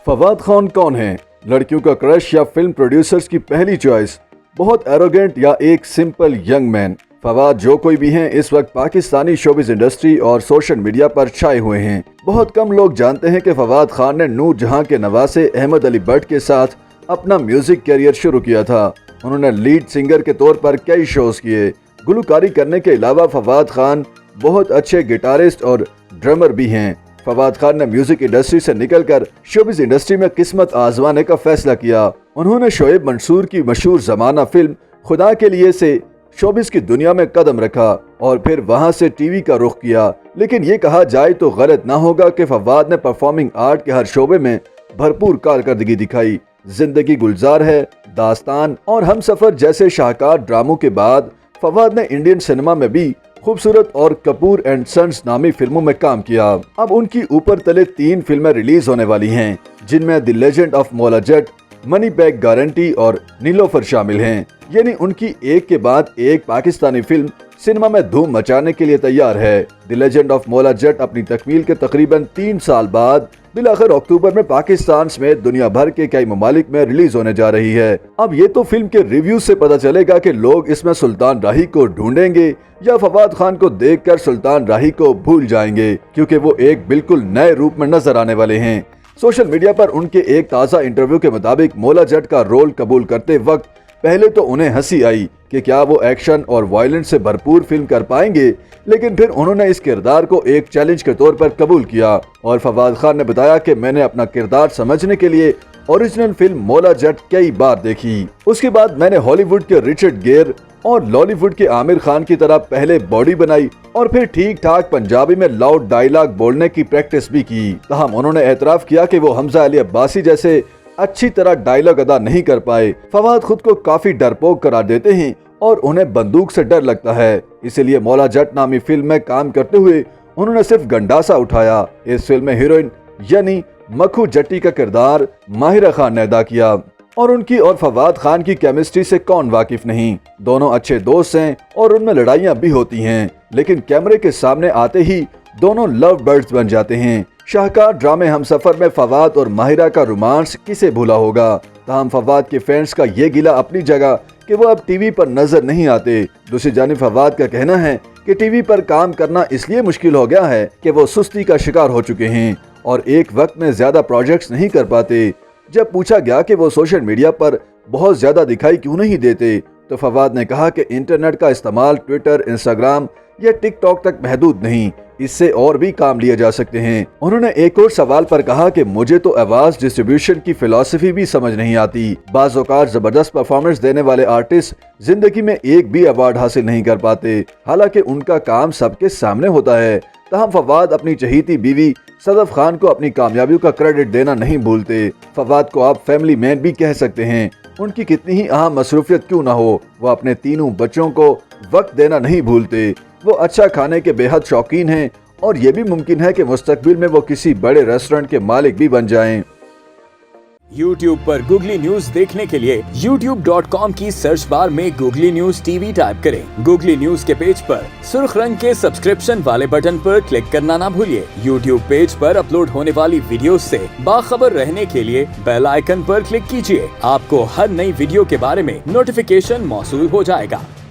फवाद खान कौन है? लड़कियों का क्रश या फिल्म प्रोड्यूसर्स की पहली चॉइस? बहुत एरोगेंट या एक सिंपल यंग मैन? फवाद जो कोई भी हैं इस वक्त पाकिस्तानी शोबिज इंडस्ट्री और सोशल मीडिया पर छाए हुए हैं। बहुत कम लोग जानते हैं कि फवाद खान ने नूर जहां के नवासे अहमद अली भट्ट के साथ अपना म्यूजिक करियर शुरू किया था। उन्होंने लीड सिंगर के तौर पर कई शोज किए। गुलकारी करने के अलावा फवाद खान बहुत अच्छे गिटारिस्ट और ड्रमर भी हैं। फवाद खान ने म्यूजिक इंडस्ट्री से निकलकर शोबिज इंडस्ट्री में किस्मत आजमाने का फैसला किया। उन्होंने शोएब मंसूर की मशहूर जमाना फिल्म खुदा के लिए से शोबिज की दुनिया में कदम रखा और फिर वहां से टीवी का रुख किया। लेकिन ये कहा जाए तो गलत ना होगा कि फवाद ने परफॉर्मिंग आर्ट के हर शोबे में भरपूर कारकर्दगी दिखाई। जिंदगी गुलजार है, दास्तान और हमसफर जैसे शाहकार ड्रामों के बाद फवाद ने इंडियन सिनेमा में भी खूबसूरत और कपूर एंड सन्स नामी फिल्मों में काम किया। अब उनकी ऊपर तले 3 फिल्में रिलीज होने वाली हैं, जिनमें the legend of Maula Jatt, money back guarantee और नीलोफर शामिल हैं। यानी उनकी एक के बाद एक पाकिस्तानी फिल्म सिनेमा में धूम मचाने के लिए तैयार है। The legend of Maula Jatt अपनी तकमील के तकरीबन 3 साल बाद बिलाखिर अक्टूबर में पाकिस्तान समेत दुनिया भर के कई ममालिक में रिलीज होने जा रही है। अब ये तो फिल्म के रिव्यू से पता चलेगा कि लोग इसमें सुल्तान राही को ढूंढेंगे या फवाद खान को देखकर सुल्तान राही को भूल जाएंगे, क्योंकि वो एक बिल्कुल नए रूप में नजर आने वाले हैं। सोशल मीडिया पर उनके एक ताज़ा इंटरव्यू के मुताबिक मौला जट का रोल कबूल करते वक्त पहले तो उन्हें हंसी आई कि क्या वो एक्शन और वायलेंस से भरपूर फिल्म कर पाएंगे, लेकिन फिर उन्होंने इस किरदार को एक चैलेंज के तौर पर कबूल किया। और फवाद खान ने बताया कि मैंने अपना किरदार समझने के लिए ओरिजिनल फिल्म मौला जट कई बार देखी। उसके बाद मैंने हॉलीवुड के रिचर्ड गेयर और लॉलीवुड के आमिर खान की तरह पहले बॉडी बनाई और फिर ठीक ठाक पंजाबी में लाउड डायलॉग बोलने की प्रैक्टिस भी की। तहम उन्होंने एतराफ किया कि वो हमजा अली अब्बासी जैसे अच्छी तरह डायलॉग अदा नहीं कर पाए। फवाद खुद को काफी डरपोक करार देते हैं और उन्हें बंदूक से डर लगता है, इसीलिए मौला जट नामी फिल्म में काम करते हुए उन्होंने सिर्फ गंडासा उठाया। इस फिल्म में हीरोइन यानी मखू जट्टी का किरदार माहिरा खान ने अदा किया और उनकी और फवाद खान की केमिस्ट्री से कौन वाकिफ नहीं। दोनों अच्छे दोस्त हैं और उनमें लड़ाइयाँ भी होती हैं, लेकिन कैमरे के सामने आते ही दोनों लव बर्ड्स बन जाते हैं। शाहकार ड्रामे हमसफर में फवाद और माहिरा का रोमांस किसे भूला होगा। तहम फवाद के फैंस का ये गिला अपनी जगह कि वो अब टीवी पर नजर नहीं आते। दूसरी जानिब फवाद का कहना है कि टीवी पर काम करना इसलिए मुश्किल हो गया है कि वो सुस्ती का शिकार हो चुके हैं और एक वक्त में ज्यादा प्रोजेक्ट्स नहीं कर पाते। जब पूछा गया कि वो सोशल मीडिया पर बहुत ज्यादा दिखाई क्यों नहीं देते, तो फवाद ने कहा कि इंटरनेट का इस्तेमाल ट्विटर, इंस्टाग्राम या टिकटॉक तक महदूद नहीं, इससे और भी काम लिए जा सकते हैं। उन्होंने एक और सवाल पर कहा कि मुझे तो आवाज डिस्ट्रीब्यूशन की फिलॉसफी भी समझ नहीं आती। बाज़ औक़ात जबरदस्त परफॉर्मेंस देने वाले आर्टिस्ट जिंदगी में एक भी अवार्ड हासिल नहीं कर पाते, हालांकि उनका काम सबके सामने होता है। तहम फवाद अपनी चहीती बीवी सदफ खान को अपनी कामयाबियों का क्रेडिट देना नहीं भूलते। फवाद को आप फैमिली मैन भी कह सकते हैं। उनकी कितनी ही अहम मसरूफियत क्यों ना हो, वो अपने 3 बच्चों को वक्त देना नहीं भूलते। वो अच्छा खाने के बेहद शौकीन हैं और ये भी मुमकिन है कि मुस्तकबिल में वो किसी बड़े रेस्टोरेंट के मालिक भी बन जाएं। YouTube पर गूगली न्यूज देखने के लिए youtube.com की सर्च बार में गूगली न्यूज टीवी टाइप करें। गूगली न्यूज के पेज पर सुर्ख रंग के सब्सक्रिप्शन वाले बटन पर क्लिक करना ना भूलिए। YouTube पेज पर अपलोड होने वाली वीडियोस से बाखबर रहने के लिए बेल आइकन पर क्लिक कीजिए। आपको हर नई वीडियो के बारे में नोटिफिकेशन मौसूल हो जाएगा।